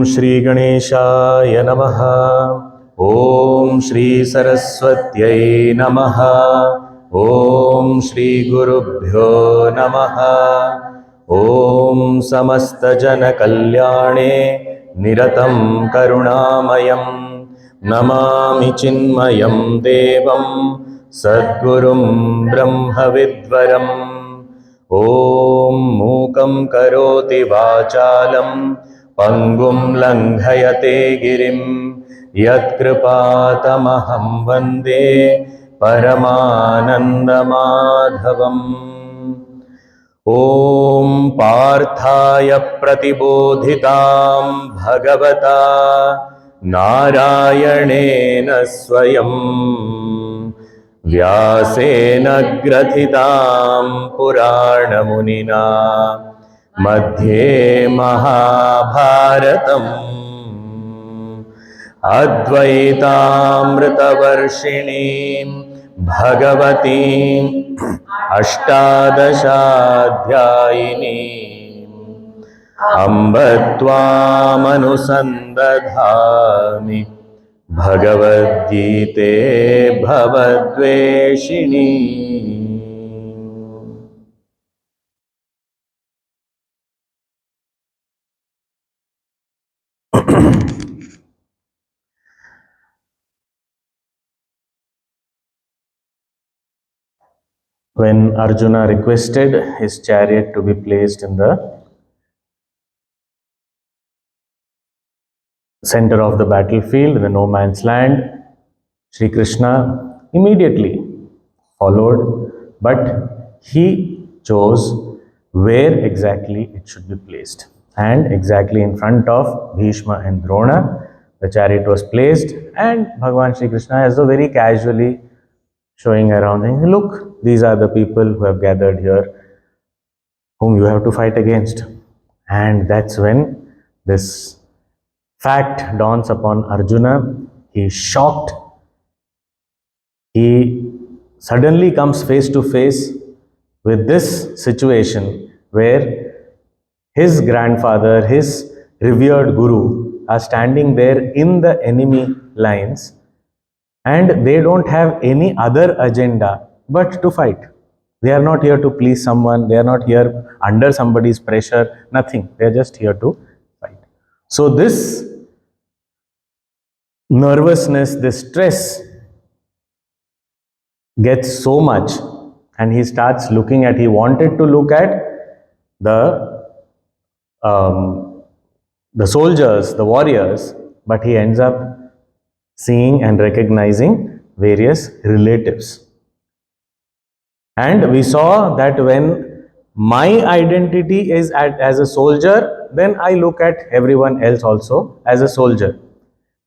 Shri Ganeshaya Namaha. Om Shri Saraswatyai Namaha. Om Shri Gurubhyo Namaha. Om Samasta Jana Kalyane Niratam Karunamayam Namami Chinmayam Devam Sadgurum Brahma Vidvaram. Om Mukam Karoti Vachalam Pangum Langhayate Girim Yat Kripatamaham Vande Paramananda Madhavam. Om Parthaya Pratibodhitam Bhagavata Narayanena Swayam Vyasena Grathitam Purana Munina Madhye Mahabharatam Advaitamritavarshinim Bhagavatim Ashtadashadhyayini Amba Tvamanusandadhami Bhagavad Gita Bhavadveshini. When Arjuna requested his chariot to be placed in the center of the battlefield, in the no man's land, Sri Krishna immediately followed, but he chose where exactly it should be placed. And exactly in front of Bhishma and Drona, the chariot was placed, and Bhagavan Sri Krishna, as though very casually showing around, saying, look, these are the people who have gathered here, whom you have to fight against. And that's when this fact dawns upon Arjuna. He is shocked. He suddenly comes face to face with this situation where his grandfather, his revered guru, are standing there in the enemy lines, and they don't have any other agenda but to fight. They are not here to please someone, they are not here under somebody's pressure, nothing. They are just here to fight. So this nervousness, this stress gets so much, and he starts looking at, he wanted to look at the soldiers, the warriors, but he ends up seeing and recognizing various relatives. And we saw that when my identity is as a soldier, then I look at everyone else also as a soldier.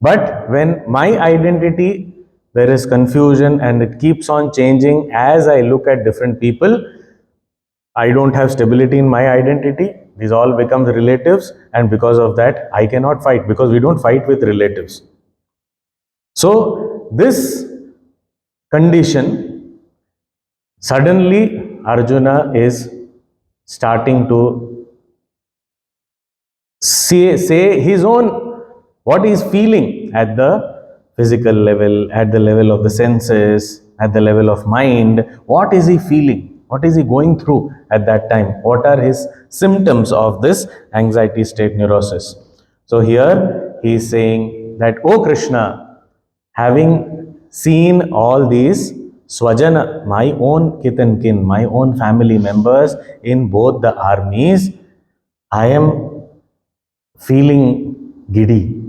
But when my identity, there is confusion and it keeps on changing as I look at different people, I don't have stability in my identity. These all become relatives, and because of that, I cannot fight, because we don't fight with relatives. So this condition, suddenly Arjuna is starting to say his own, what he is feeling at the physical level, at the level of the senses, at the level of mind. What is he feeling? What is he going through at that time? What are his symptoms of this anxiety state, neurosis? So here he is saying that, oh Krishna, having seen all these swajana, my own kith and kin, my own family members in both the armies, I am feeling giddy.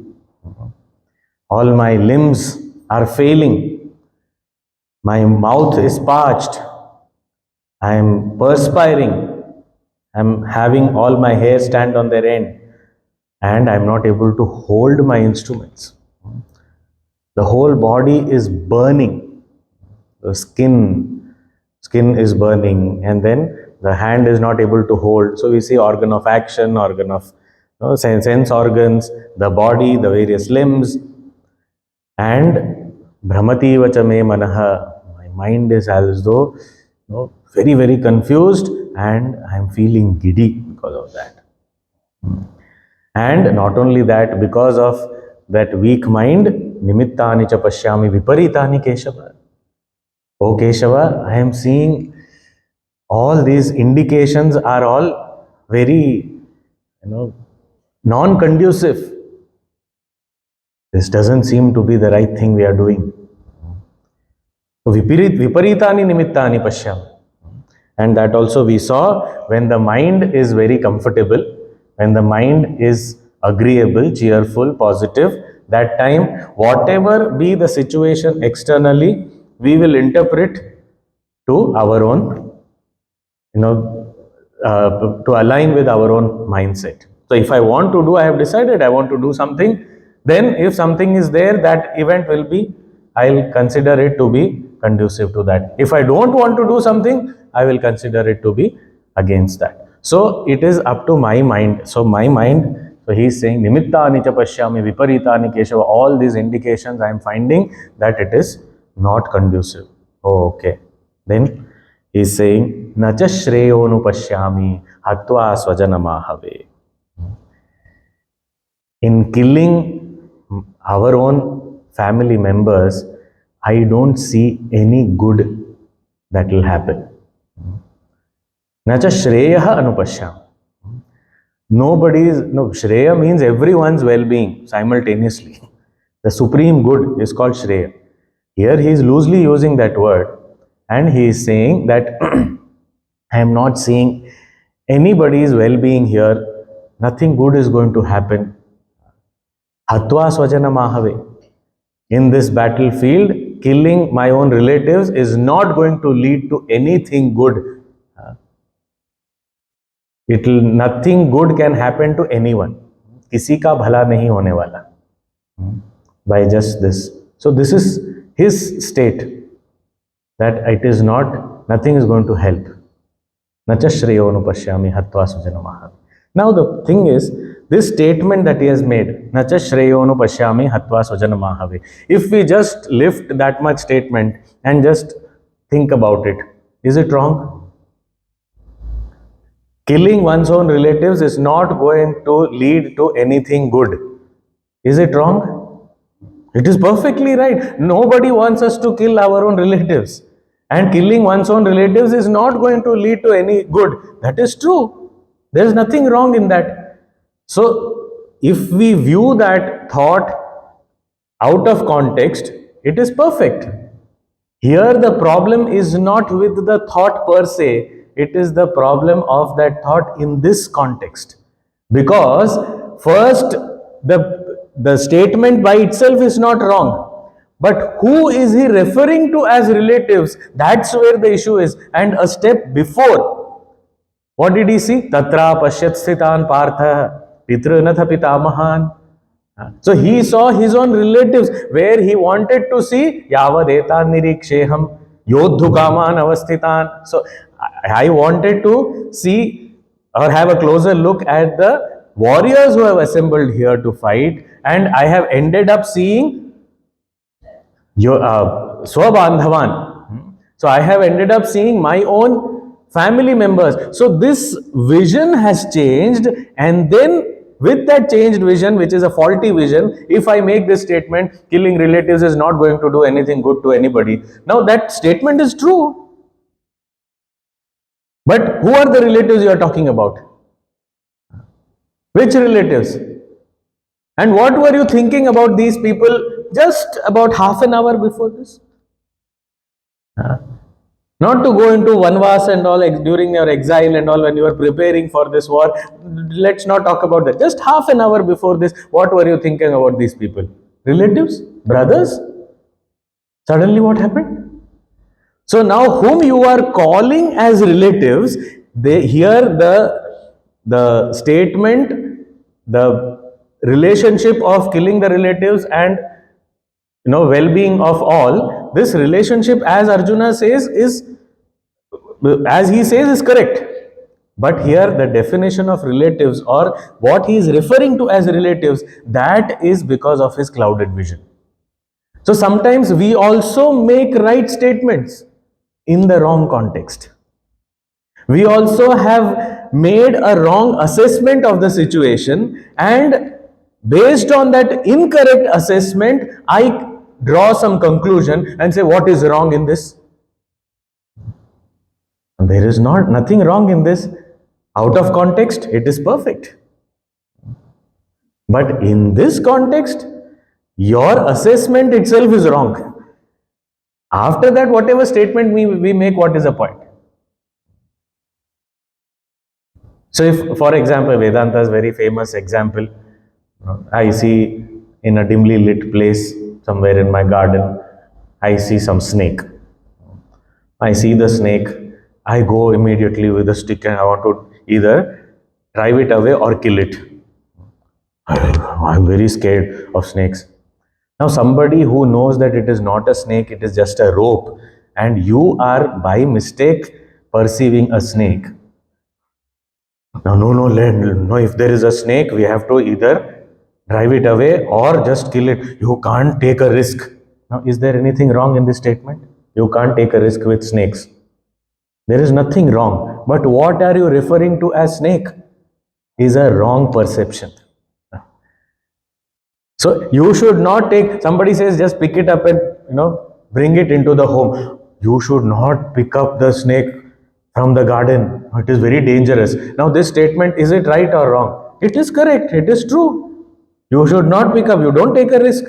All my limbs are failing. My mouth is parched. I am perspiring. I am having all my hair stand on their end. And I am not able to hold my instruments. The whole body is burning. The skin is burning, and then the hand is not able to hold. So we see organ of action, organ of sense organs, the body, the various limbs. And Brahmati vacha me manaha, my mind is as though very, very confused, and I am feeling giddy because of that. And not only that, because of that weak mind, nimittani cha pashyami viparitani Keshava. Oh Keshava, I am seeing all these indications are all very, non-conducive. This doesn't seem to be the right thing we are doing. Viparitani nimittani pashyami. And that also we saw, when the mind is very comfortable, when the mind is agreeable, cheerful, positive, that time, whatever be the situation externally, we will interpret to our own, to align with our own mindset. So if I want to do, I have decided I want to do something, then if something is there, that event will be, I'll consider it to be conducive to that. If I don't want to do something, I will consider it to be against that. So it is up to my mind. So my mind, so he is saying, nimittani cha pashyami viparitani Keshava, all these indications I am finding that it is not conducive. Oh, okay. Then he is saying, nacha shreyonu pashyami hatva swajanamahave. In killing our own family members, I don't see any good that will happen. Nacha shreyaha anupashyam. Shreya means everyone's well-being simultaneously. The supreme good is called shreya. Here he is loosely using that word, and he is saying that I am not seeing anybody's well-being here. Nothing good is going to happen. Hatva swajana mahave. In this battlefield, killing my own relatives is not going to lead to anything good. Nothing good can happen to anyone. किसी का भला नहीं होने वाला by just this. So this is his state, that it is not, nothing is going to help. Nacha shreyo anupashyami hatva sujanamaha. Now the thing is, this statement that he has made, nacha shreyo anupashyami hatva sujanamaha, if we just lift that much statement and just think about it, is it wrong? Killing one's own relatives is not going to lead to anything good. Is it wrong? It is perfectly right. Nobody wants us to kill our own relatives. And killing one's own relatives is not going to lead to any good. That is true. There is nothing wrong in that. So, if we view that thought out of context, it is perfect. Here the problem is not with the thought per se, it is the problem of that thought in this context. Because first, the statement by itself is not wrong. But who is he referring to as relatives? That's where the issue is. And a step before, what did he see? Tatra pashyat sthitan partha pitranatha pitamahan. So he saw his own relatives where he wanted to see yavadetan niriksheham yodhukaman avasthitan. So I wanted to see or have a closer look at the warriors who have assembled here to fight, and I have ended up seeing Swabandhavan. So I have ended up seeing my own family members. So this vision has changed, and then with that changed vision, which is a faulty vision, if I make this statement, killing relatives is not going to do anything good to anybody. Now that statement is true. But who are the relatives you are talking about? Which relatives? And what were you thinking about these people just about half an hour before this? Not to go into vanvas and all during your exile and all when you were preparing for this war. Let's not talk about that. Just half an hour before this, what were you thinking about these people? Relatives? Brothers? Suddenly what happened? So now whom you are calling as relatives, they hear the statement, the relationship of killing the relatives and well-being of all. This relationship, as Arjuna says, is correct. But here the definition of relatives, or what he is referring to as relatives, that is because of his clouded vision. So sometimes we also make right statements in the wrong context. We also have made a wrong assessment of the situation, and based on that incorrect assessment, I draw some conclusion and say, what is wrong in this? There is nothing wrong in this. Out of context, it is perfect. But in this context, your assessment itself is wrong. After that, whatever statement we make, what is the point? So if, for example, Vedanta's very famous example, I see in a dimly lit place somewhere in my garden, I see some snake. I see the snake, I go immediately with a stick and I want to either drive it away or kill it. I'm very scared of snakes. Now somebody who knows that it is not a snake, it is just a rope, and you are by mistake perceiving a snake. No, if there is a snake, we have to either drive it away or just kill it. You can't take a risk. Now, is there anything wrong in this statement? You can't take a risk with snakes. There is nothing wrong. But what are you referring to as snake is a wrong perception. So you should not take, somebody says just pick it up and bring it into the home. You should not pick up the snake from the garden. It is very dangerous. Now this statement, is it right or wrong? It is correct. It is true. You should not pick up. You don't take a risk.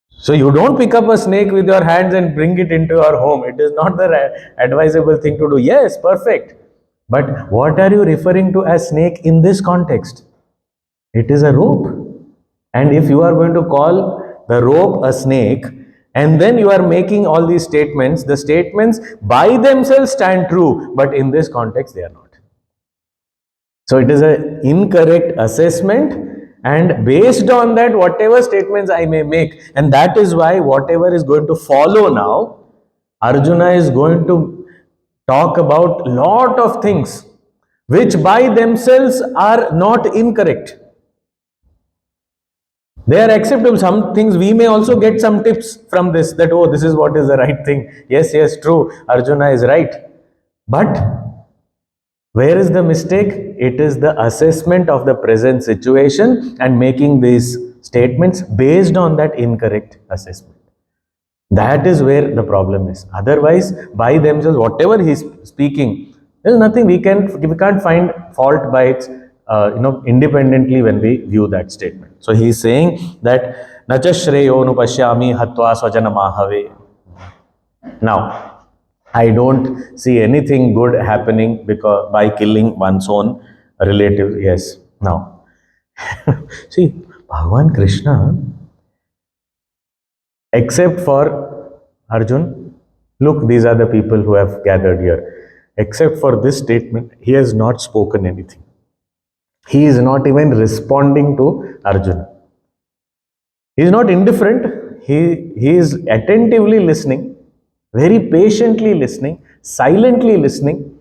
So you don't pick up a snake with your hands and bring it into your home. It is not the advisable thing to do. Yes, perfect. But what are you referring to as snake in this context? It is a rope. And if you are going to call the rope a snake, and then you are making all these statements, the statements by themselves stand true, but in this context they are not. So it is an incorrect assessment, and based on that, whatever statements I may make, and that is why whatever is going to follow now, Arjuna is going to talk about lot of things which by themselves are not incorrect. They are acceptable. Some things we may also get some tips from this, that oh, this is what is the right thing. Yes, true, Arjuna is right. But where is the mistake? It is the assessment of the present situation and making these statements based on that incorrect assessment. That is where the problem is. Otherwise, by themselves, whatever he is speaking, there is nothing we can't find fault by its independently when we view that statement. So he is saying that nacha shreyo nupashyami hatva swajanamahave. Now, I don't see anything good happening because by killing one's own relative. Yes. Now, see, Bhagavan Krishna, except for Arjun, look, these are the people who have gathered here. Except for this statement, he has not spoken anything. He is not even responding to Arjuna. He is not indifferent. He is attentively listening, very patiently listening, silently listening.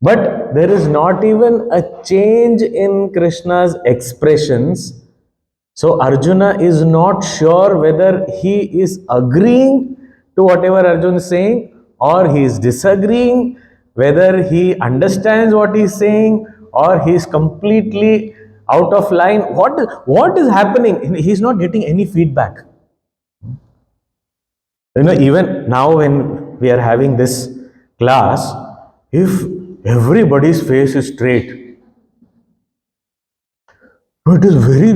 But there is not even a change in Krishna's expressions. So Arjuna is not sure whether he is agreeing to whatever Arjuna is saying or he is disagreeing, whether he understands what he is saying or he is completely out of line. What is happening? He is not getting any feedback. Even now when we are having this class, if everybody's face is straight, it is very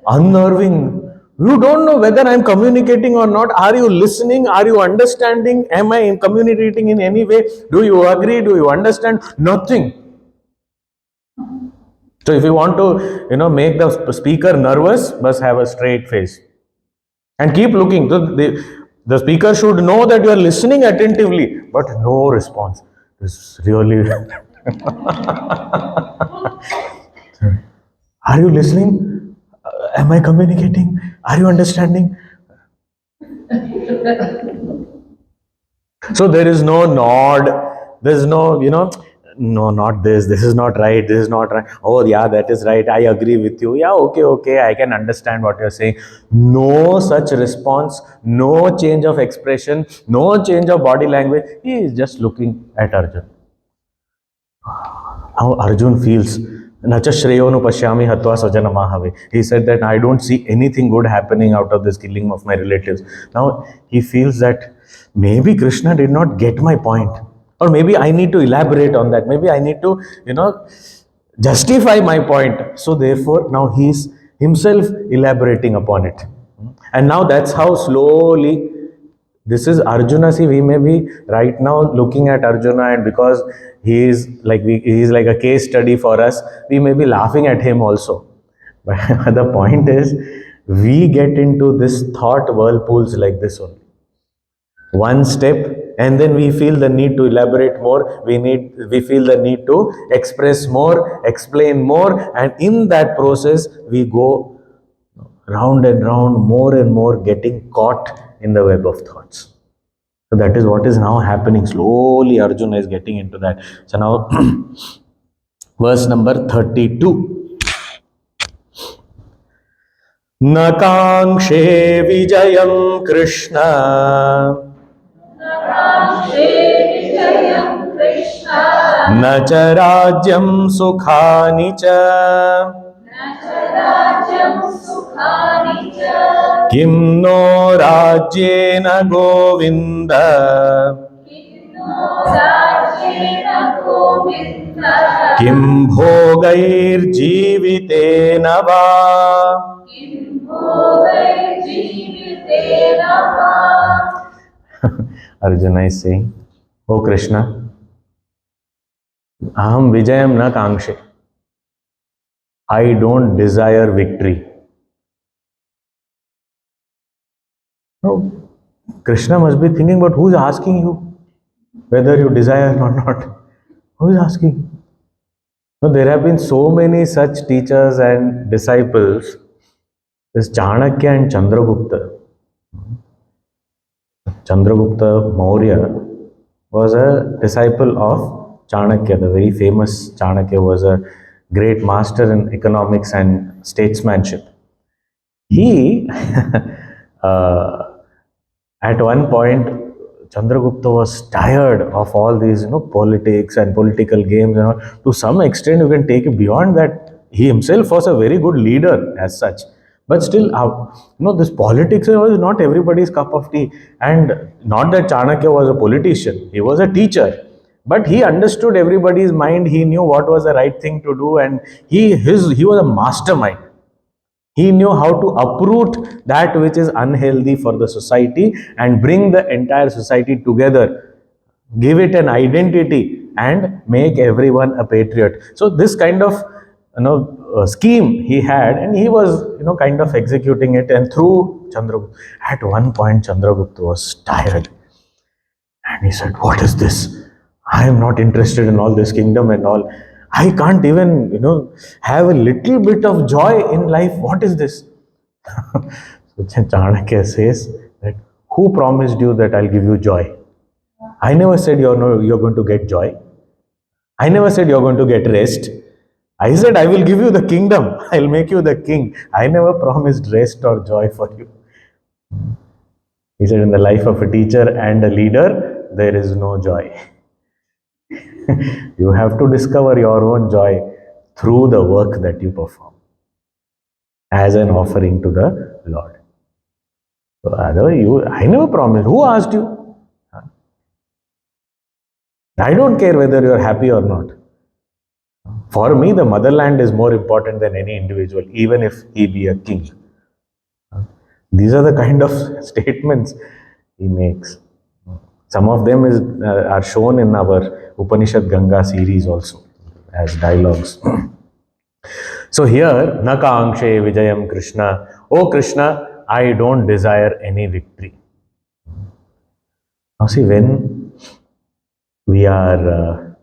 unnerving. You don't know whether I am communicating or not. Are you listening? Are you understanding? Am I communicating in any way? Do you agree? Do you understand? Nothing. So if you want to, make the speaker nervous, must have a straight face. And keep looking. So the speaker should know that you are listening attentively, but no response. This really... Are you listening? Am I communicating? Are you understanding? So there is no nod. There is no, no, not this. This is not right. This is not right. Oh, yeah, that is right. I agree with you. Yeah, okay. I can understand what you're saying. No such response. No change of expression. No change of body language. He is just looking at Arjuna. how Arjun feels. Nacha shreyonu pashyami hatva sajanamahave. He said that I don't see anything good happening out of this killing of my relatives. Now he feels that maybe Krishna did not get my point. Or maybe I need to elaborate on that. Maybe I need to, justify my point. So therefore, now he is himself elaborating upon it. And now that's how slowly this is Arjuna. See, we may be right now looking at Arjuna, and because he is like he is like a case study for us, we may be laughing at him also. But the point is, we get into this thought whirlpools like this only. One step, and then we feel the need to elaborate more. We feel the need to express more, explain more, and in that process, we go round and round, more and more, getting caught in the web of thoughts. So that is what is now happening. Slowly, Arjuna is getting into that. So now, verse number 32. Nakankshe vijayam Krishna न च राज्यं सुखानि च किं no राज्येन Govind किं भोगैर्जीवितेन वा. Arjuna is saying, "Oh Krishna, aham vijayam na kangshe. I don't desire victory." Now, Krishna must be thinking, but who is asking you whether you desire or not? Who is asking? Now, there have been so many such teachers and disciples. This Chanakya and Chandragupta. Chandragupta Maurya was a disciple of Chanakya. The very famous Chanakya was a great master in economics and statesmanship. He, at one point, Chandragupta was tired of all these, politics and political games. To some extent, you can take it beyond that. He himself was a very good leader as such. But still, this politics was not everybody's cup of tea. And not that Chanakya was a politician. He was a teacher. But he understood everybody's mind. He knew what was the right thing to do. And he was a mastermind. He knew how to uproot that which is unhealthy for the society and bring the entire society together, give it an identity, and make everyone a patriot. So this kind of scheme he had, and he was kind of executing it. And through Chandragupta, at one point Chandragupta was tired, and he said, "What is this? I am not interested in all this kingdom and all. I can't even, have a little bit of joy in life. What is this?" So Chanakya says that, "Who promised you that I'll give you joy? I never said you're going to get joy. I never said you're going to get rest. I said I will give you the kingdom. I'll make you the king. I never promised rest or joy for you." He said, in the life of a teacher and a leader, there is no joy. You have to discover your own joy through the work that you perform as an offering to the Lord. So, I never promised. Who asked you? I don't care whether you're happy or not. For me, the motherland is more important than any individual, even if he be a king. These are the kind of statements he makes. Some of them are shown in our Upanishad Ganga series also as dialogues. So here, Nakangshe Vijayam Krishna. Oh Krishna, I don't desire any victory. Now see, when we are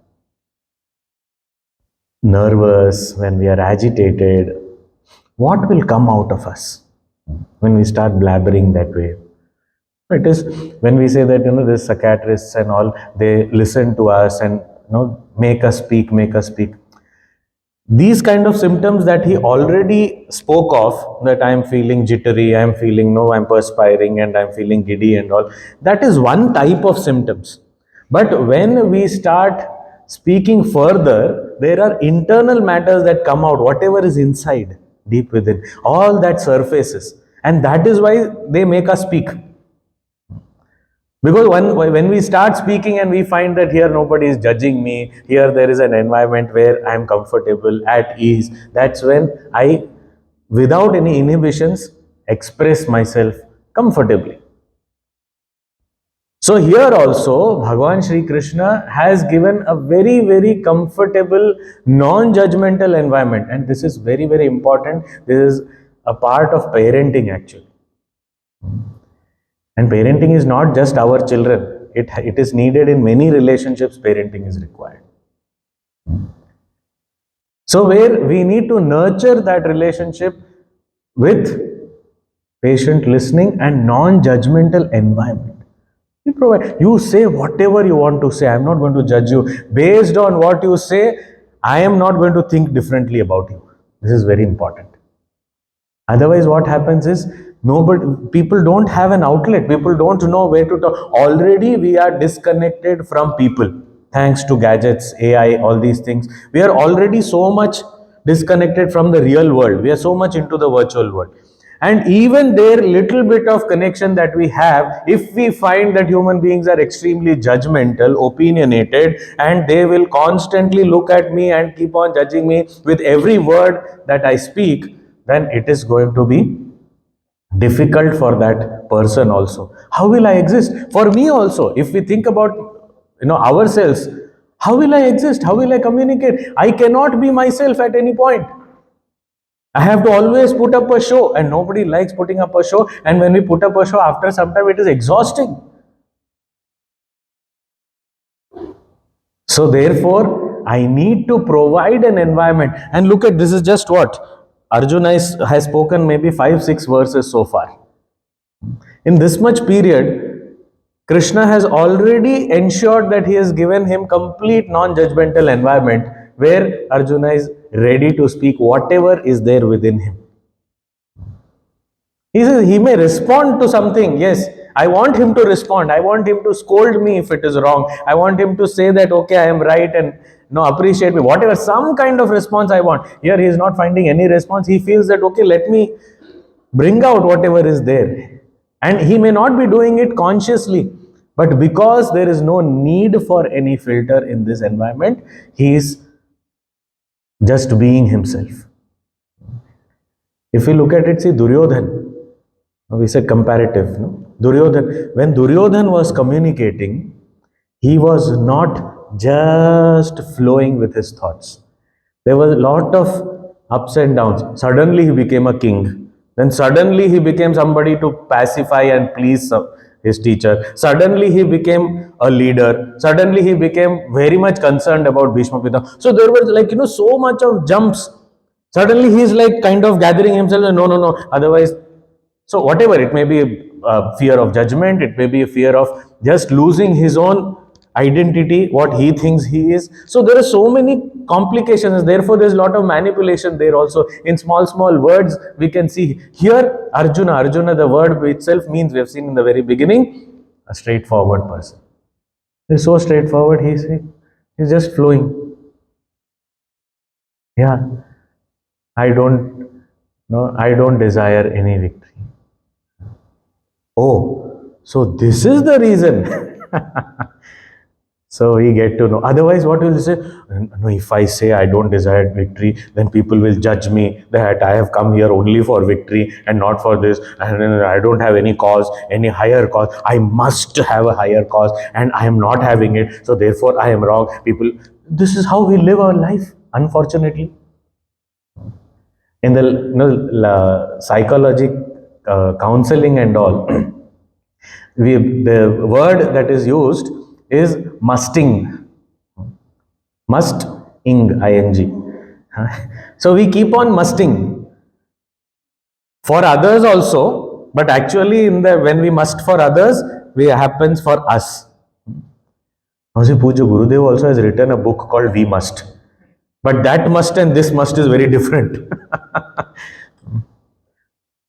nervous, when we are agitated, what will come out of us when we start blabbering that way? It is when we say that, the psychiatrists and all, they listen to us and, make us speak. These kind of symptoms that he already spoke of, that I am feeling jittery, I am feeling, I'm perspiring and I am feeling giddy and all, that is one type of symptoms. But when we start speaking further, there are internal matters that come out, whatever is inside, deep within, all that surfaces. And that is why they make us speak. Because when we start speaking and we find that here nobody is judging me, here there is an environment where I am comfortable, at ease, that's when I, without any inhibitions, express myself comfortably. So here also, Bhagavan Shri Krishna has given a very, very comfortable, non-judgmental environment. And this is very, very important. This is a part of parenting actually. And parenting is not just our children. It is needed in many relationships, parenting is required. So where we need to nurture that relationship with patient listening and non-judgmental environment. You say whatever you want to say. I'm not going to judge you. Based on what you say, I am not going to think differently about you. This is very important. Otherwise, what happens is people don't have an outlet. People don't know where to talk. Already we are disconnected from people. Thanks to gadgets, AI, all these things. We are already so much disconnected from the real world. We are so much into the virtual world. And even their little bit of connection that we have, if we find that human beings are extremely judgmental, opinionated, and they will constantly look at me and keep on judging me with every word that I speak, then it is going to be difficult for that person also. How will I exist? For me also, if we think about ourselves, how will I exist? How will I communicate? I cannot be myself at any point. I have to always put up a show, and nobody likes putting up a show. And when we put up a show, after some time, it is exhausting. So therefore, I need to provide an environment. And look at this, is just what Arjuna has spoken, maybe 5-6 verses so far. In this much period, Krishna has already ensured that he has given him complete non-judgmental environment where Arjuna is ready to speak whatever is there within him. He says he may respond to something. Yes, I want him to respond. I want him to scold me if it is wrong. I want him to say that, okay, I am right and appreciate me. Whatever, some kind of response I want. Here he is not finding any response. He feels that, okay, let me bring out whatever is there. And he may not be doing it consciously. But because there is no need for any filter in this environment, he is just being himself. If we look at it, see Duryodhan, we said comparative. No? Duryodhan, when Duryodhan was communicating, he was not just flowing with his thoughts. There was a lot of ups and downs. Suddenly he became a king. Then suddenly he became somebody to pacify and please his teacher. Suddenly he became a leader. Suddenly he became very much concerned about Bhishma Pitama. So there was so much of jumps. Suddenly he is like kind of gathering himself and no. Otherwise, so whatever, it may be a fear of judgment, it may be a fear of just losing his own identity, what he thinks he is. So there are so many complications. Therefore, there's a lot of manipulation there also. In small words, we can see here Arjuna, the word itself means, we have seen in the very beginning, a straightforward person. He's so straightforward, he's just flowing. Yeah, I don't desire any victory. Oh, so this is the reason. So we get to know. Otherwise, what will you say? No, if I say I don't desire victory, then people will judge me that I have come here only for victory and not for this. And I don't have any cause, any higher cause. I must have a higher cause and I am not having it. So therefore, I am wrong. This is how we live our life, unfortunately. In the psychology, counseling and all, the word that is used is musting. Musting, ing. So we keep on musting for others also, but actually when we must for others, it happens for us. Puja Gurudev also has written a book called We Must. But that must and this must is very different.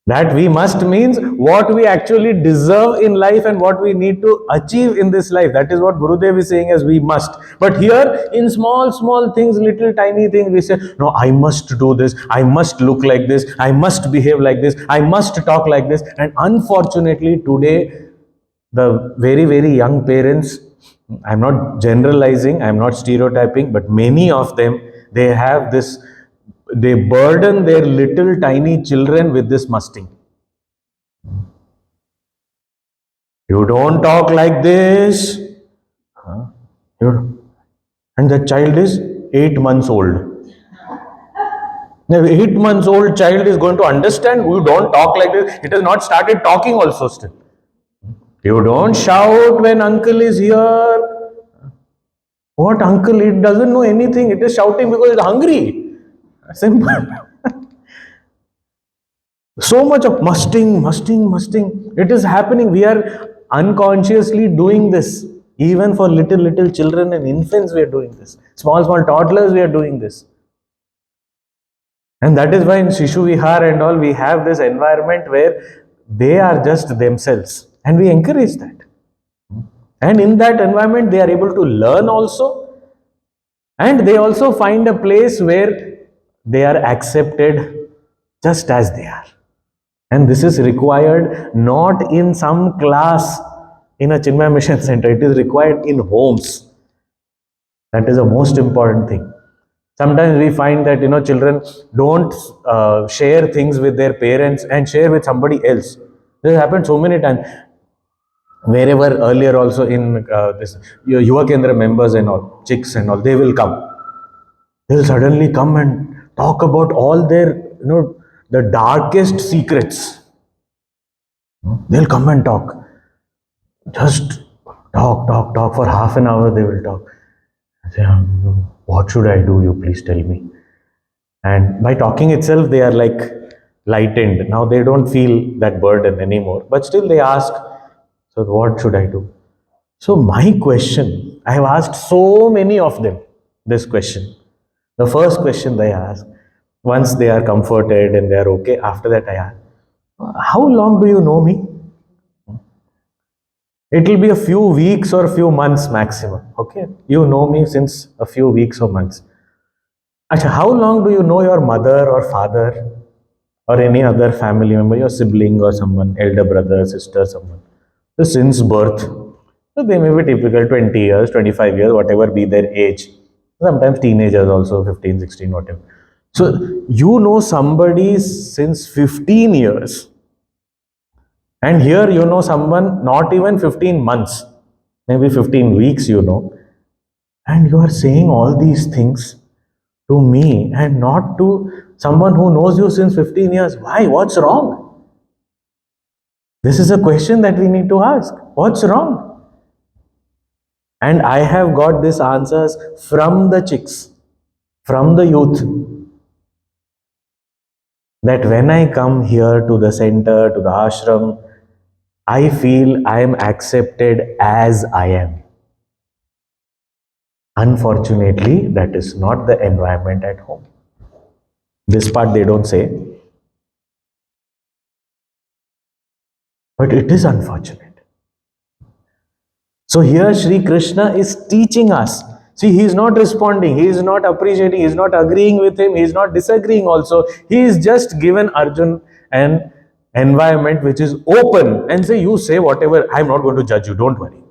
That we must means what we actually deserve in life and what we need to achieve in this life. That is what Gurudev is saying as we must. But here in small, small things, little tiny things, we say, no, I must do this. I must look like this. I must behave like this. I must talk like this. And unfortunately, today, the very, very young parents, I'm not generalizing, I'm not stereotyping, but many of them, they have this, they burden their little tiny children with this musting. You don't talk like this. Huh? And the child is 8 months old. Now, 8 months old child is going to understand you don't talk like this. It has not started talking also still. You don't shout when uncle is here. What uncle? It doesn't know anything. It is shouting because it's hungry. Simple. So much of musting. It is happening. We are unconsciously doing this. Even for little children and infants, we are doing this. Small toddlers, we are doing this. And that is why in Shishu Vihar and all, we have this environment where they are just themselves. And we encourage that. And in that environment, they are able to learn also. And they also find a place where they are accepted just as they are. And this is required not in some class in a Chinmaya Mission Center. It is required in homes. That is the most important thing. Sometimes we find that children don't share things with their parents and share with somebody else. This happened so many times. Wherever earlier also in this Yuva Kendra members and all, chicks and all, they will come. They will suddenly come and talk about all their, the darkest secrets. They'll come and talk. Just talk for half an hour. They will talk. I say, what should I do? You please tell me. And by talking itself, they are like lightened. Now they don't feel that burden anymore. But still they ask, so what should I do? So my question, I have asked so many of them this question. The first question they ask, once they are comforted and they are okay, after that I ask, how long do you know me? It will be a few weeks or a few months maximum. Okay, you know me since a few weeks or months. Achha, how long do you know your mother or father or any other family member, your sibling or someone, elder brother, sister, someone? So since birth, so they may be typical 20 years, 25 years, whatever be their age. Sometimes teenagers also, 15, 16, whatever. So you know somebody since 15 years. And here you know someone not even 15 months, maybe 15 weeks and you are saying all these things to me and not to someone who knows you since 15 years. Why? What's wrong? This is a question that we need to ask. What's wrong? And I have got these answers from the chicks, from the youth. That when I come here to the center, to the ashram, I feel I am accepted as I am. Unfortunately, that is not the environment at home. This part they don't say. But it is unfortunate. So here Sri Krishna is teaching us. See, he is not responding, he is not appreciating, he is not agreeing with him, he is not disagreeing also. He is just given Arjun an environment which is open and say, you say whatever, I am not going to judge you, don't worry.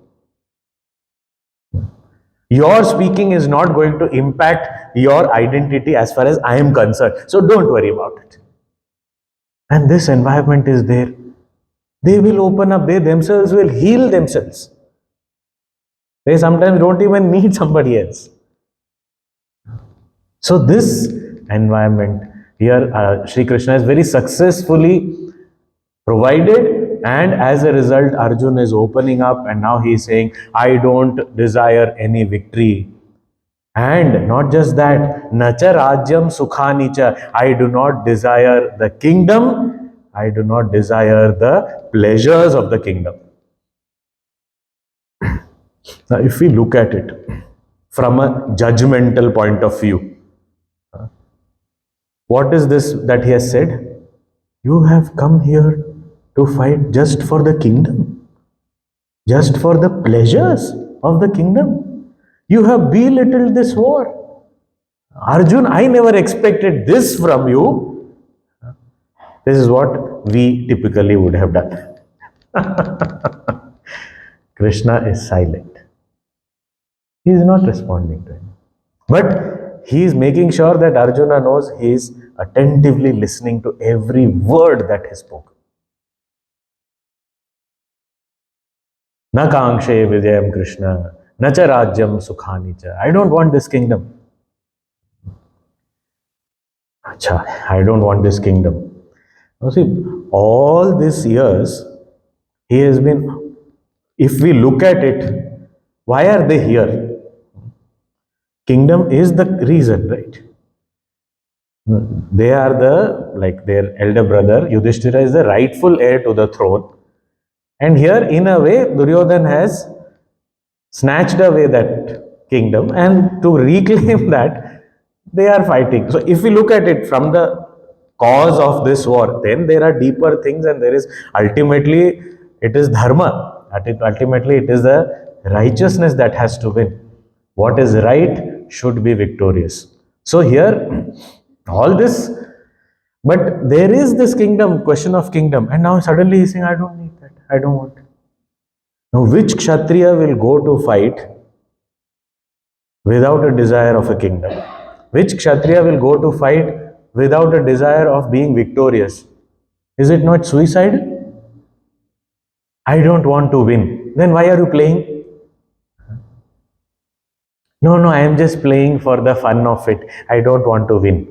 Your speaking is not going to impact your identity as far as I am concerned. So don't worry about it. And this environment is there. They will open up, they themselves will heal themselves. They sometimes don't even need somebody else. So this environment here, Sri Krishna is very successfully provided, and as a result, Arjuna is opening up and now he is saying, I don't desire any victory. And not just that, nacha rajyam sukhanicha, I do not desire the kingdom, I do not desire the pleasures of the kingdom. Now, if we look at it from a judgmental point of view, what is this that he has said? You have come here to fight just for the kingdom, just for the pleasures of the kingdom. You have belittled this war. Arjun, I never expected this from you. This is what we typically would have done. Krishna is silent. He is not responding to him. But he is making sure that Arjuna knows he is attentively listening to every word that he spoke. Na kangshe vijayam Krishna, na cha rajyam sukhani cha. I don't want this kingdom. Acha, I don't want this kingdom. Now see, all these years, he has been, if we look at it, why are they here? Kingdom is the reason, right? They are like their elder brother, Yudhishthira is the rightful heir to the throne. And here, in a way, Duryodhan has snatched away that kingdom, and to reclaim that, they are fighting. So, if we look at it from the cause of this war, then there are deeper things, and there is ultimately, it is dharma. Ultimately, it is the righteousness that has to win. What is right should be victorious. So, here, all this, but there is this kingdom, question of kingdom, and now suddenly he's saying, I don't need that, I don't want it. Now, which Kshatriya will go to fight without a desire of a kingdom? Which Kshatriya will go to fight without a desire of being victorious? Is it not suicidal? I don't want to win. Then why are you playing? No, I am just playing for the fun of it. I don't want to win.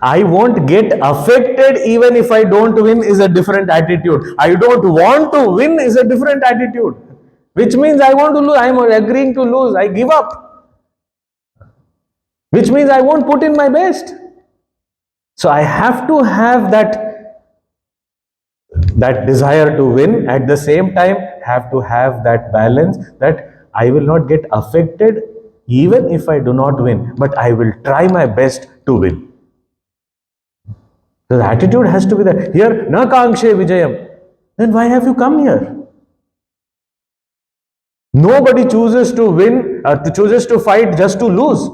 I won't get affected even if I don't win is a different attitude. I don't want to win is a different attitude. Which means I want to lose. I am agreeing to lose. I give up. Which means I won't put in my best. So I have to have that desire to win. At the same time, have to have that balance that I will not get affected even if I do not win. But I will try my best to win. So the attitude has to be there. Here, na kangshe vijayam. Then why have you come here? Nobody chooses to win, chooses to fight just to lose.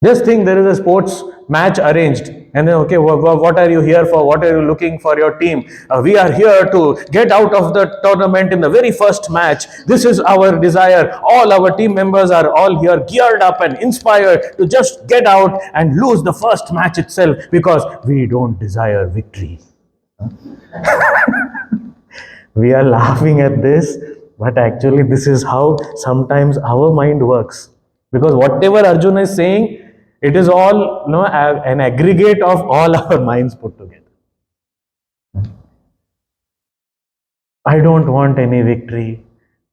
Just think there is a sports match arranged, and then, okay, what are you here for? What are you looking for your team? We are here to get out of the tournament in the very first match. This is our desire. All our team members are all here geared up and inspired to just get out and lose the first match itself because we don't desire victory. We are laughing at this, but actually this is how sometimes our mind works. Because whatever Arjuna is saying, it is all an aggregate of all our minds put together. I don't want any victory.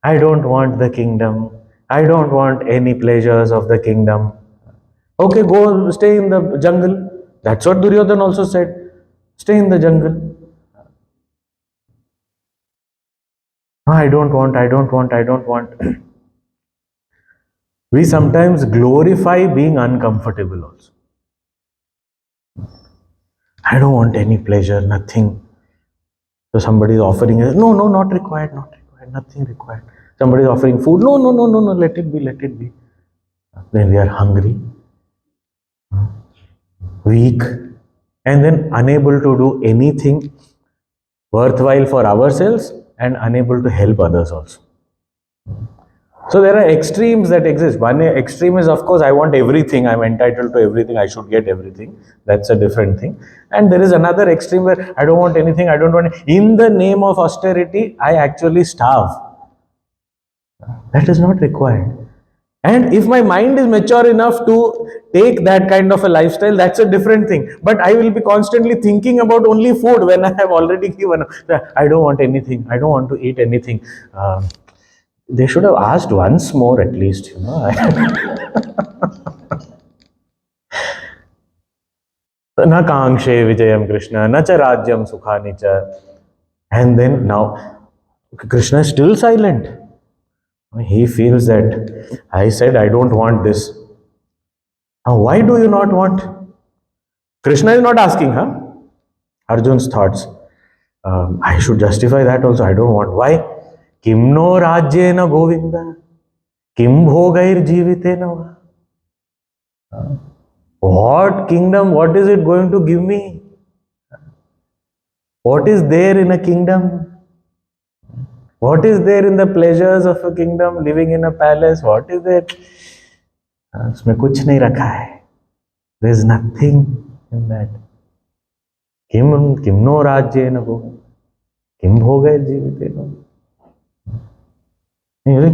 I don't want the kingdom. I don't want any pleasures of the kingdom. Okay, go stay in the jungle. That's what Duryodhan also said. Stay in the jungle. No, I don't want. We sometimes glorify being uncomfortable also. I don't want any pleasure, nothing. So somebody is offering, no, not required, nothing required. Somebody is offering food, no, let it be. Then we are hungry, weak, and then unable to do anything worthwhile for ourselves and unable to help others also. So there are extremes that exist. One extreme is, of course, I want everything. I'm entitled to everything. I should get everything. That's a different thing. And there is another extreme where I don't want anything. I don't want. In the name of austerity, I actually starve. That is not required. And if my mind is mature enough to take that kind of a lifestyle, that's a different thing. But I will be constantly thinking about only food when I have already given. I don't want anything. I don't want to eat anything. They should have asked once more at least, Na kangshe vijayam Krishna, na cha rajyam sukhani cha. And then now, Krishna is still silent. He feels that I said I don't want this. Now, why do you not want? Krishna is not asking, Arjun's thoughts. I should justify that also. I don't want. Why? Kim no rajyena govinda? Kim bhogair jivitena va? What kingdom? What is it going to give me? What is there in a kingdom? What is there in the pleasures of a kingdom? Living in a palace? What is it? उसमें कुछ नहीं रखा है. There is nothing in that. Kim no rajyena govinda? Kim bhogair jivitena?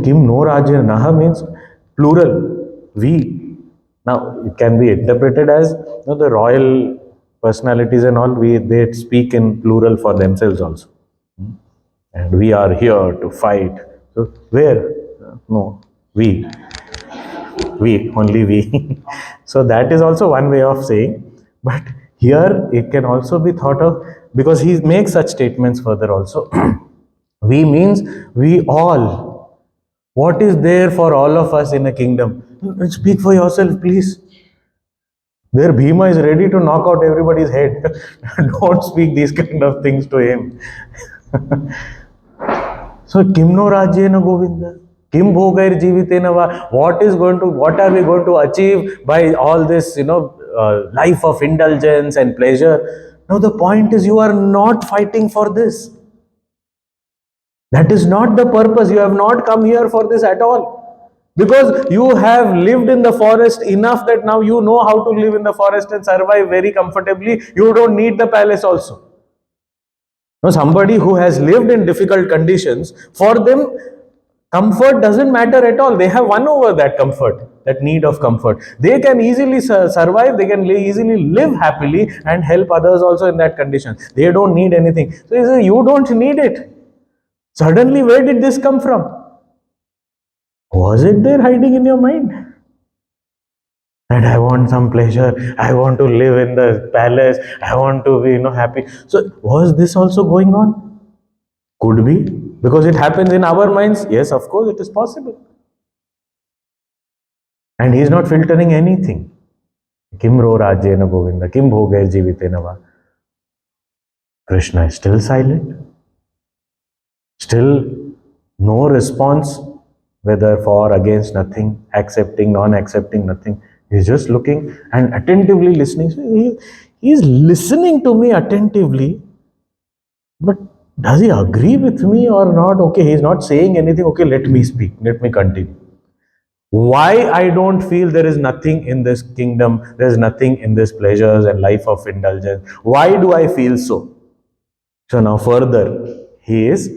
Kim no rajyena. Naha means plural. We. Now, it can be interpreted as the royal personalities and all, they speak in plural for themselves also. And we are here to fight. So, where? No, we, only we. So, that is also one way of saying. But here, it can also be thought of, because he makes such statements further also. We means we all. What is there for all of us in a kingdom? Speak for yourself, please. There Bhima is ready to knock out everybody's head. Don't speak these kind of things to him. So, Kim no rajyena govinda? Kim bhogair jivitena va? What are we going to achieve by all this, life of indulgence and pleasure? Now, the point is, you are not fighting for this. That is not the purpose. You have not come here for this at all. Because you have lived in the forest enough that now you know how to live in the forest and survive very comfortably. You don't need the palace also. Now, somebody who has lived in difficult conditions, for them, comfort doesn't matter at all. They have won over that comfort, that need of comfort. They can easily survive, they can easily live happily and help others also in that condition. They don't need anything. So, he says, you don't need it. Suddenly, where did this come from? Was it there hiding in your mind? That I want some pleasure, I want to live in the palace, I want to be, happy. So, was this also going on? Could be. Because it happens in our minds. Yes, of course, it is possible. And he is not filtering anything. Kim ro rajyena govinda, kim bhogair jivitena va? Krishna is still silent. Still no response. Whether for, against, nothing, accepting, non-accepting, nothing. He's just looking and attentively listening. So he is listening to me attentively, but does he agree with me or not? Okay, he's not saying anything. Okay, let me speak. Let me continue. Why I don't feel there is nothing in this kingdom, there is nothing in this pleasures and life of indulgence. Why do I feel so? So now further, he is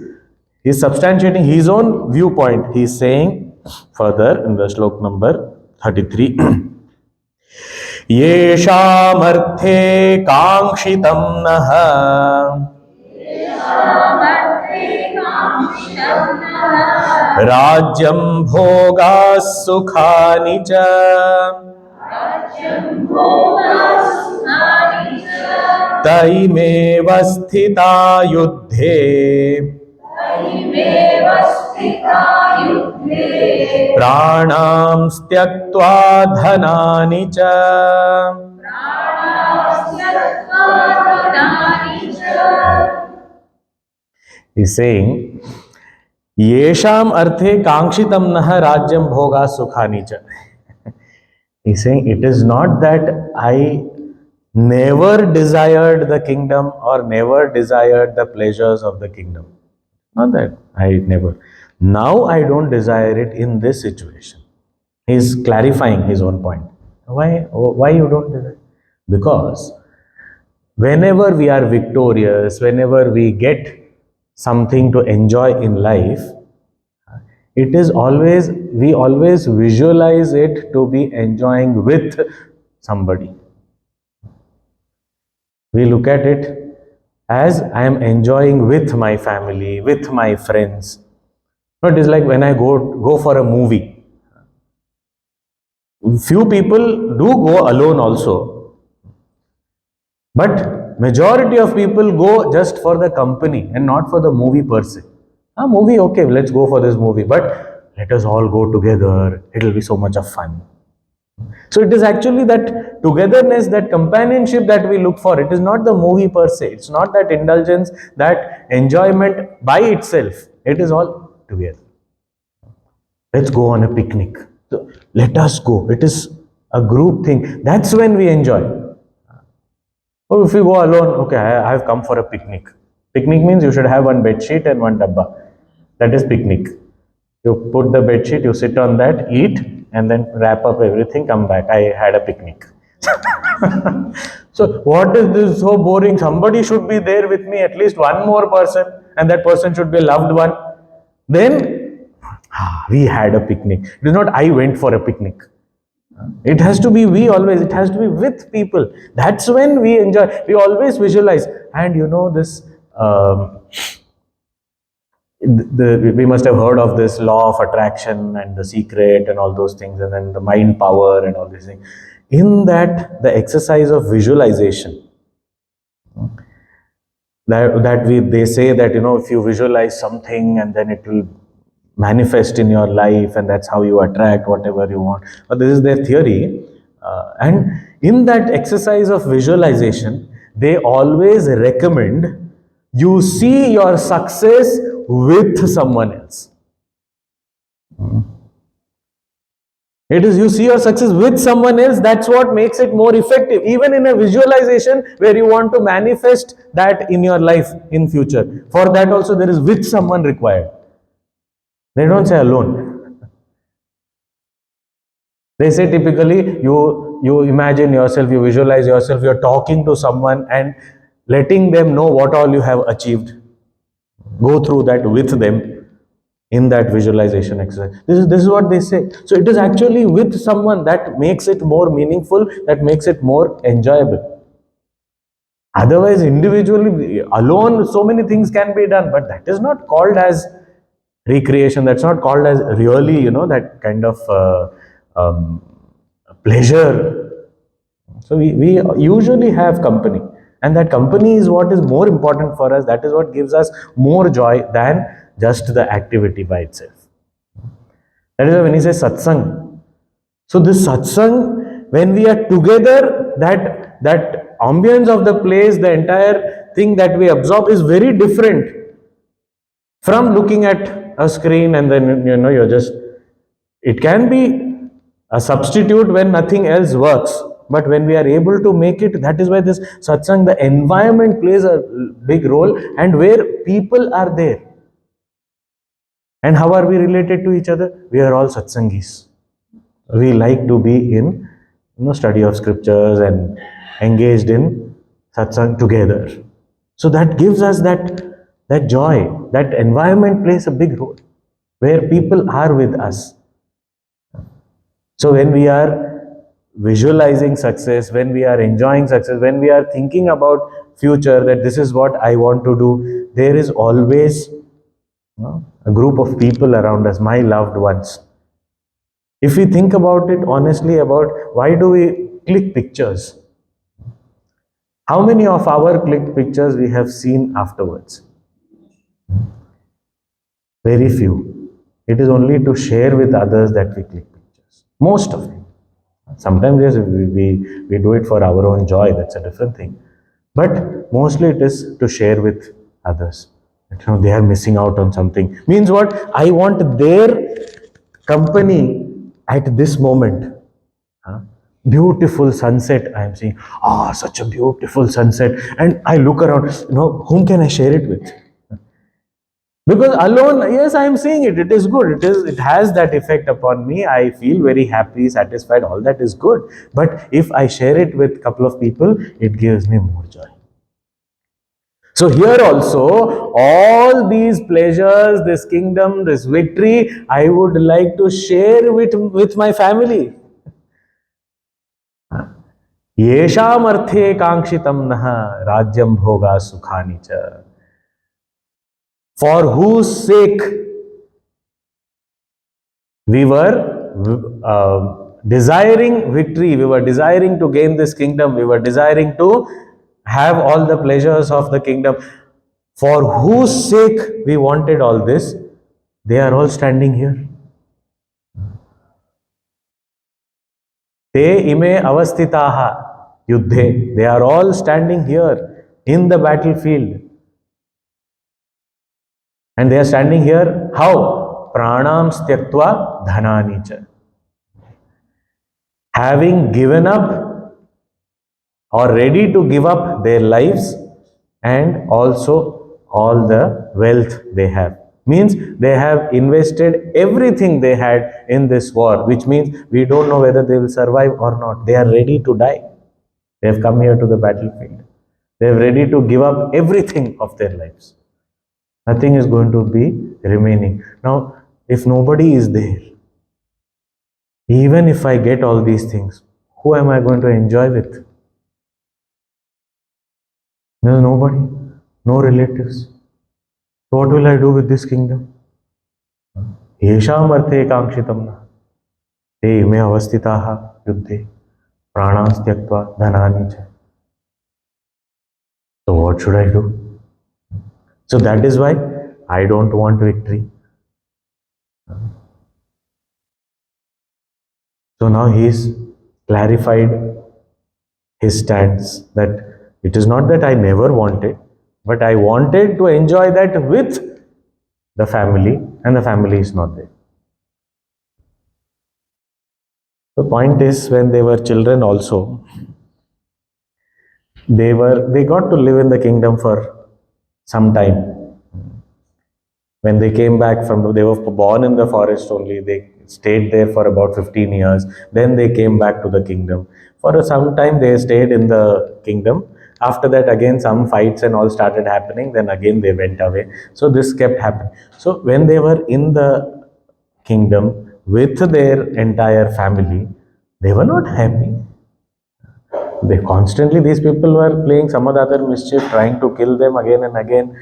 substantiating his own viewpoint. He is saying further in the slok number 33. Yeshamarthe kangshitam naha Rajyam bhoga sukhani cha Taimeva sthita yuddhe Pranam styaktva dhanani cha. He's saying, Yesham arthe kangshitam naha rajyam bhoga sukhani cha. He's saying, it is not that I never desired the kingdom or never desired the pleasures of the kingdom. Not that I never. Now I don't desire it in this situation. He's clarifying his own point. Why you don't desire? Because whenever we are victorious, whenever we get something to enjoy in life, it is always, we always visualize it to be enjoying with somebody. We look at it as I am enjoying with my family, with my friends. It is like when I go for a movie. Few people do go alone also. But majority of people go just for the company and not for the movie per se. Movie, okay, let's go for this movie. But let us all go together. It will be so much of fun. So it is actually that togetherness, that companionship that we look for. It is not the movie per se. It's not that indulgence, that enjoyment by itself. It is all together. Let's go on a picnic. So let us go. It is a group thing. That's when we enjoy. Oh, if you go alone, okay, I have come for a picnic. Picnic means you should have one bed sheet and one dabba. That is picnic. You put the bed sheet, you sit on that, eat, and then wrap up everything, come back. I had a picnic. So what is this so boring? Somebody should be there with me, at least one more person, and that person should be a loved one. Then we had a picnic. It is not I went for a picnic. It has to be we always. It has to be with people. That's when we enjoy. We always visualize. And you know this. We must have heard of this law of attraction and the secret and all those things, and then the mind power and all these things. In that, the exercise of visualization, they say that, you know, if you visualize something and then it will manifest in your life, and that's how you attract whatever you want. But this is their theory. And in that exercise of visualization, they always recommend you see your success with someone else. It is you see your success with someone else, that's what makes it more effective. Even in a visualization where you want to manifest that in your life in future. For that also there is with someone required. They don't say alone. They say typically you imagine yourself, you visualize yourself, you're talking to someone and letting them know what all you have achieved. Go through that with them in that visualization exercise. This is what they say. So it is actually with someone that makes it more meaningful, that makes it more enjoyable. Otherwise, individually, alone, so many things can be done, but that is not called as recreation. That's not called as really, you know, that kind of pleasure. So we usually have company, and that company is what is more important for us. That is what gives us more joy than just the activity by itself. That is why when he says satsang. So this satsang, when we are together, that ambience of the place, the entire thing that we absorb is very different from looking at a screen and then, you know, you're just, it can be a substitute when nothing else works. But when we are able to make it, that is why this satsang, the environment plays a big role, and where people are there. And how are we related to each other? We are all satsangis. We like to be in, you know, study of scriptures and engaged in satsang together. So that gives us that joy. That environment plays a big role where people are with us. So when we are visualizing success, when we are enjoying success, when we are thinking about future, that this is what I want to do, there is always, you know, a group of people around us, my loved ones. If we think about it honestly, about why do we click pictures? How many of our clicked pictures we have seen afterwards? Very few. It is only to share with others that we click pictures. Most of it. Sometimes yes, we do it for our own joy, that's a different thing. But mostly it is to share with others. You know, they are missing out on something. Means what? I want their company at this moment. Beautiful sunset I am seeing. Such a beautiful sunset. And I look around, you know, whom can I share it with? Because alone, yes, I am seeing it. It is good. It has that effect upon me. I feel very happy, satisfied. All that is good. But if I share it with a couple of people, it gives me more joy. So here also, all these pleasures, this kingdom, this victory, I would like to share with my family. येषाम अर्थे कांक्षितम नः राज्यम भोगा सुखानि च. For whose sake we were desiring victory, we were desiring to gain this kingdom, we were desiring to have all the pleasures of the kingdom. For whose sake we wanted all this, they are all standing here. Te ime avasthitaha yuddhe. They are all standing here in the battlefield. And they are standing here how? Pranam styaktva dhanani cha. Having given up or ready to give up their lives and also all the wealth they have. Means they have invested everything they had in this war, which means we don't know whether they will survive or not. They are ready to die. They have come here to the battlefield. They are ready to give up everything of their lives. Nothing is going to be remaining. Now, if nobody is there, even if I get all these things, who am I going to enjoy with? There is nobody, no relatives. So what will I do with this kingdom? Yesham arthe kangshitam na. Te ime avasthitaha yuddhe. Pranam tyaktva dhanani cha. So what should I do? So that is why I don't want victory. So now he is clarified his stance that it is not that I never wanted, but I wanted to enjoy that with the family, and the family is not there. The point is, when they were children also, they got to live in the kingdom for some time. When they came back they were born in the forest only, they stayed there for about 15 years. Then they came back to the kingdom. For some time they stayed in the kingdom. After that again some fights and all started happening. Then again they went away. So this kept happening. So when they were in the kingdom with their entire family, they were not happy. These people were playing some other mischief, trying to kill them again and again,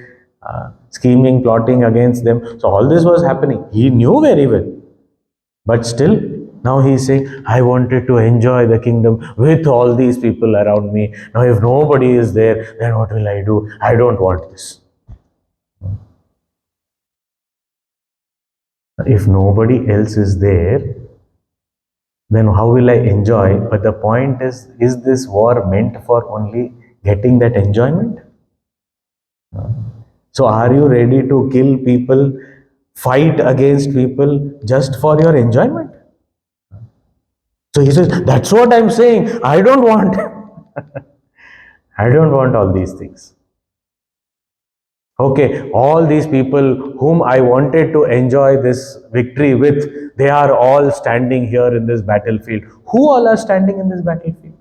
scheming, plotting against them. So all this was happening. He knew very well. But still, now he is saying, I wanted to enjoy the kingdom with all these people around me. Now if nobody is there, then what will I do? I don't want this. If nobody else is there, then how will I enjoy? But the point is this war meant for only getting that enjoyment? So are you ready to kill people, fight against people just for your enjoyment? So he says, that's what I'm saying. I don't want. I don't want all these things. Okay, all these people whom I wanted to enjoy this victory with, they are all standing here in this battlefield. Who all are standing in this battlefield?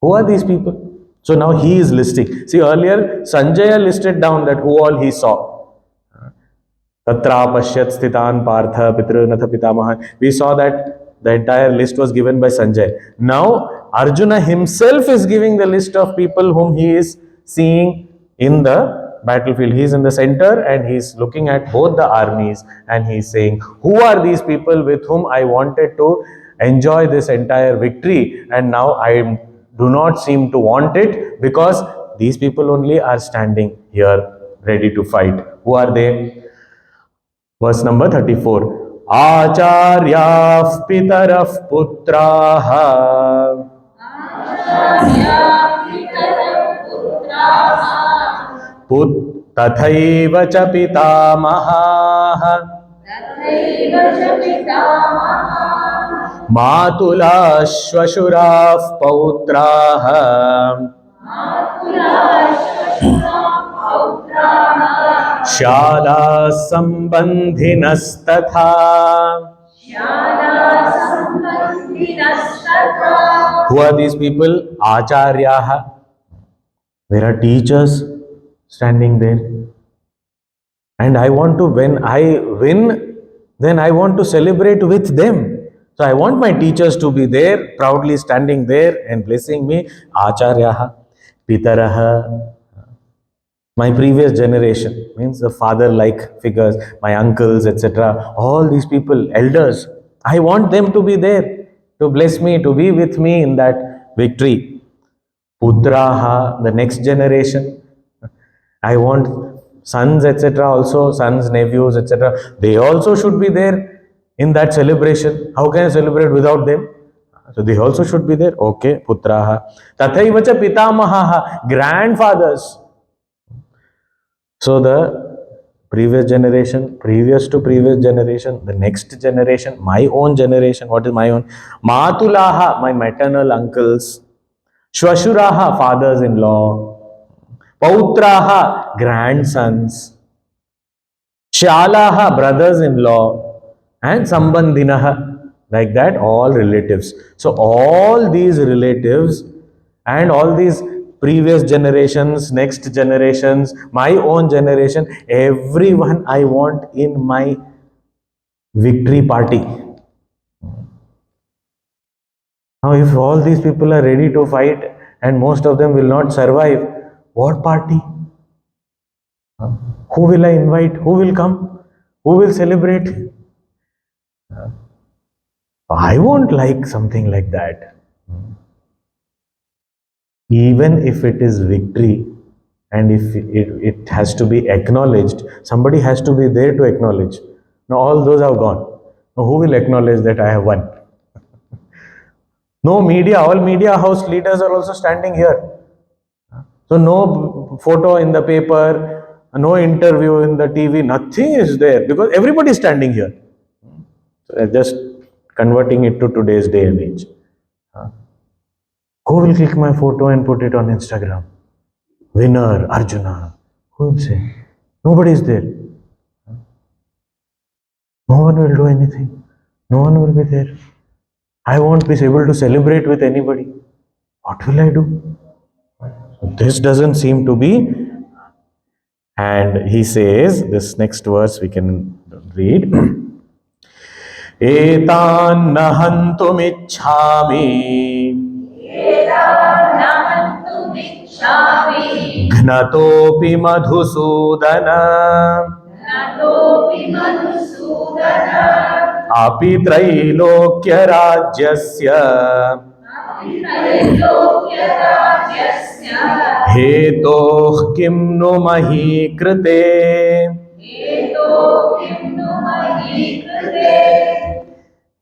Who are these people? So now he is listing. See, earlier Sanjaya listed down that who all he saw. Tatra pashyat sthitan partha pitrunatha pitamahan. We saw that the entire list was given by Sanjay. Now Arjuna himself is giving the list of people whom he is seeing in the battlefield. He is in the center and he is looking at both the armies and he is saying, who are these people with whom I wanted to enjoy this entire victory, and now I do not seem to want it because these people only are standing here ready to fight. Who are they? Verse number 34. Acharyah pitarah putraha put tathaiva cha pitamaha matula shvashurah pautraha Shala sambandhinastatha. Who are these people? Acharyaha. There are teachers standing there. And I want to, when I win, then I want to celebrate with them. So I want my teachers to be there, proudly standing there and blessing me. Acharyaha, pitaraha. My previous generation, means the father-like figures, my uncles, etc. All these people, elders, I want them to be there, to bless me, to be with me in that victory. Putraha, the next generation. I want sons, etc. also, sons, nephews, etc. They also should be there in that celebration. How can I celebrate without them? So they also should be there. Okay, putraha. Tathaiva cha pitamahaha, grandfathers. So the previous generation, previous to previous generation, the next generation, my own generation. What is my own? Matulaha, my maternal uncles. Shwashuraha, fathers-in-law. Pautraha, grandsons. Shyalaha, brothers-in-law. And Sambandhinaha, like that, all relatives. So all these relatives and all these previous generations, next generations, my own generation, everyone I want in my victory party. Now, if all these people are ready to fight and most of them will not survive, what party? Who will I invite? Who will come? Who will celebrate? I won't like something like that. Even if it is victory and if it has to be acknowledged, somebody has to be there to acknowledge. Now, all those have gone. Now, who will acknowledge that I have won? No media, all media house leaders are also standing here. So, no photo in the paper, no interview in the TV, nothing is there because everybody is standing here. So, just converting it to today's day and age. Who will click my photo and put it on Instagram? Winner, Arjuna. Who will say? Nobody is there. No one will do anything. No one will be there. I won't be able to celebrate with anybody. What will I do? This doesn't seem to be. And he says, this next verse we can read. Etan nahantumicchami gnatopi madhusudana api trailokya rajyasya hetoh kim nu mahi krite.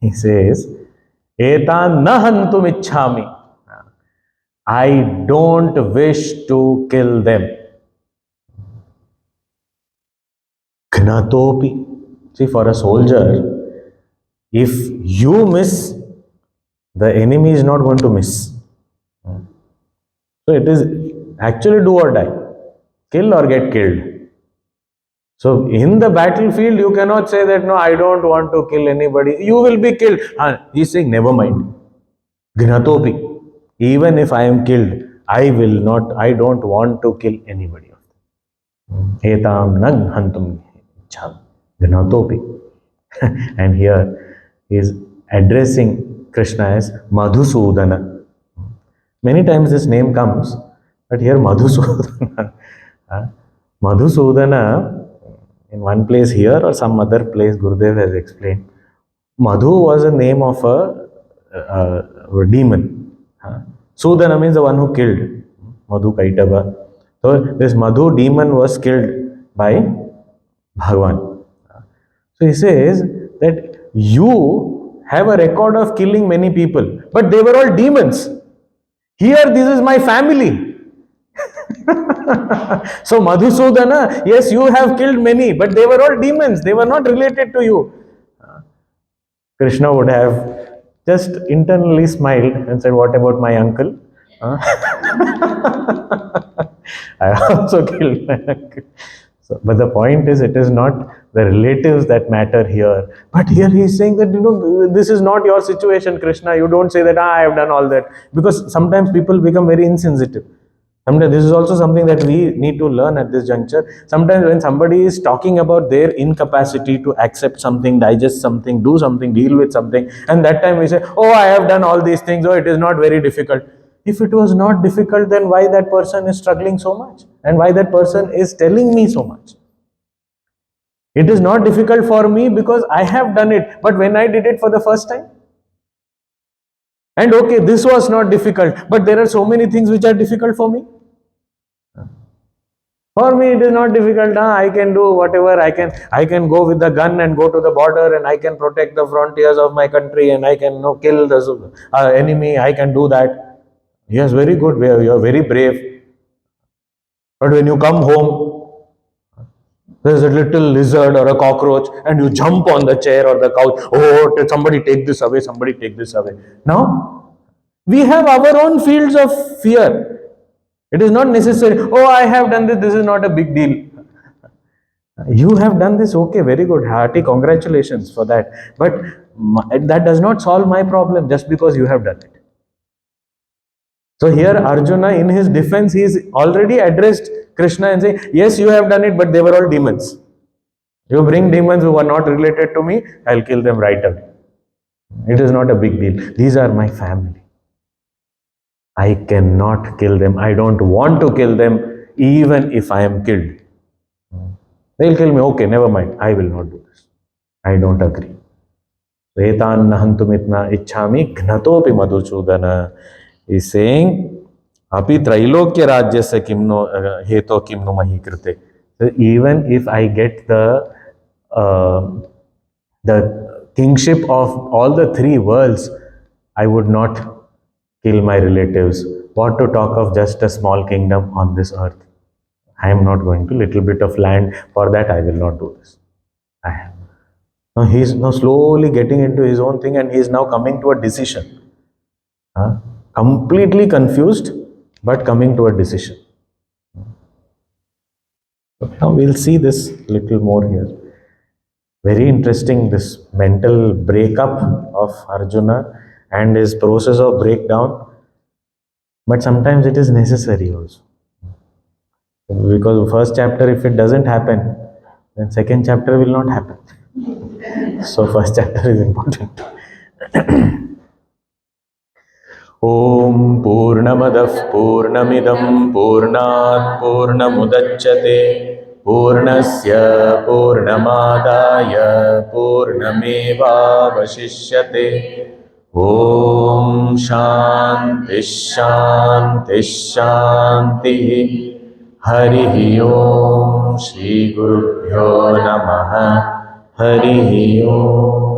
He says, Etan nahantum ichhami. I don't wish to kill them. Gnatopi. See, for a soldier, if you miss, the enemy is not going to miss. So it is actually do or die. Kill or get killed. So in the battlefield, you cannot say that, no, I don't want to kill anybody. You will be killed. He's saying, never mind. Gnatopi. Even if I am killed, I don't want to kill anybody of them. Etam nag hantum ichham. Gnatopi. And here he is addressing Krishna as Madhusudana. Many times this name comes, but here Madhusudana. Madhusudana, in one place here or some other place, Gurudev has explained. Madhu was a name of a demon. Sudana means the one who killed. Madhu Kaitava. So this Madhu demon was killed by Bhagavan. So he says that you have a record of killing many people, but they were all demons. Here, this is my family. So Madhusudana, yes, you have killed many, but they were all demons. They were not related to you. Krishna would have just internally smiled and said, what about my uncle? I also killed my uncle. So, but the point is, it is not the relatives that matter here. But here he is saying that, this is not your situation, Krishna. You don't say that, I have done all that. Because sometimes people become very insensitive. Sometimes this is also something that we need to learn at this juncture. Sometimes when somebody is talking about their incapacity to accept something, digest something, do something, deal with something, and that time we say, oh, I have done all these things, oh, it is not very difficult. If it was not difficult, then why that person is struggling so much? And why that person is telling me so much? It is not difficult for me because I have done it. But when I did it for the first time, and okay, this was not difficult, but there are so many things which are difficult for me. For me, it is not difficult. I can do whatever I can. I can go with the gun and go to the border, and I can protect the frontiers of my country, and I can kill the enemy. I can do that. Yes, very good. You are very brave. But when you come home, there's a little lizard or a cockroach, and you jump on the chair or the couch. Oh, somebody take this away. Somebody take this away. Now we have our own fields of fear. It is not necessary. Oh, I have done this. This is not a big deal. You have done this, okay, very good, hearty congratulations for that. But that does not solve my problem just because you have done it. So here Arjuna, in his defense, he is already addressed Krishna and say, yes, you have done it, but they were all demons. You bring demons who are not related to me, I'll kill them right away. It is not a big deal. These are my family. I cannot kill them. I don't want to kill them, even if I am killed. They'll kill me. Okay, never mind. I will not do this. I don't agree. Etan nahantumitna ichhami gnatopi madhuchudana is saying, api trailokya rajyasya kimno heto kimno mahi krite. So even if I get the kingship of all the three worlds, I would not kill my relatives. What to talk of just a small kingdom on this earth? I am not going to. Little bit of land, for that I will not do this. Now he is now slowly getting into his own thing, and he is now coming to a decision. Completely confused, but coming to a decision. Now we'll see this little more here. Very interesting, this mental breakup of Arjuna and his process of breakdown. But sometimes it is necessary also. Because first chapter, if it doesn't happen, then second chapter will not happen. So first chapter is important. Om Purnamadah Purnamidam Purnat Purnamudachyate Purnasya Purnamadaya Purnameva Vashishyate. Om Shanti Shanti Shanti. Hari Om Shri Gurubhyo Namaha. Hari Om.